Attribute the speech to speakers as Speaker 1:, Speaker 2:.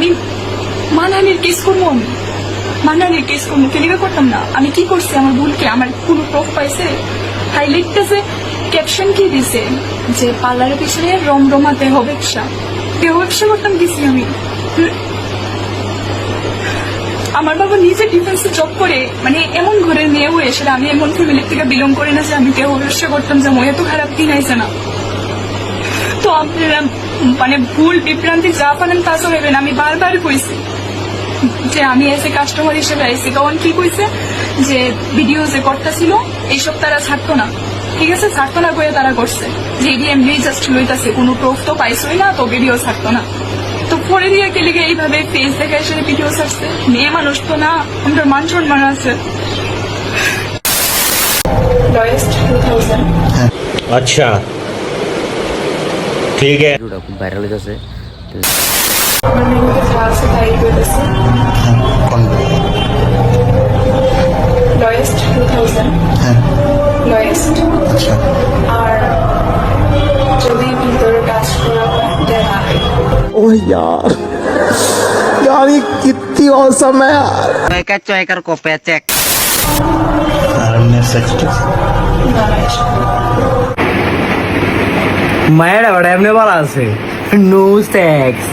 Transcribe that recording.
Speaker 1: আমি মানহানির কেস করবো, আমি মানহানির কেস করবো, কেলিকা করতাম না। আমি কি করছি, আমার ভুল কি? আমার কোনো প্রুফ পাইছে? হাইলাইটটাছে ক্যাপশন কি দিছে যে পার্লারের পিছনে রমরমা দেহ ব্যবসা করতাম গেছি আমি। আমার বাবা নিজে ডিফেন্সে জব করে, মানে এমন ঘরের মেয়ে হয়ে সেটা আমি এমন ফ্যামিলির থেকে বিলং করি না যে আমি দেহ ব্যবসা করতাম, যে এত খারাপ দিন আইছে না। তো আপনারা মানে ভুল বিভ্রান্তি যা পারেন তা চলবেন। আমি বারবার কইছি যে আমি এসে কাস্টমার হিসেবে আইসি, তখন কি কইছে যে ভিডিও যে করতেছিল এইসব তারা ছাড়তো না, ঠিক আছে, ছাড়তো না করে তারা করছে যে এমনি জাস্ট লইতাছে, কোনো প্রুফ তো পাইছই না, তো ভিডিও ছাড়তো না। তো পরে দিয়ে কে লিগে এইভাবে ফেস দেখে এসে ভিডিও ছাড়ছে। মেয়ে মানুষ তো না, আমাদের মান সম্মান আছে। লয়েস্ট 2000।
Speaker 2: अच्छा ठीक है।
Speaker 3: খুব ভাইরাল হইতেছে।
Speaker 1: আমার মেয়েকে যা আছে তাই কইতেছে। লয়েস্ট 2000। লয়েস্ট। আর যদি ভিতরে টাচ করা হয় দেন আগে।
Speaker 4: ओह यार यार ये कितनी औसम है यार।
Speaker 3: চয়েকার কপে চেক।
Speaker 1: না না এসব
Speaker 5: মায়েরা ওটা এমনি বলা আছে নো সেক্স।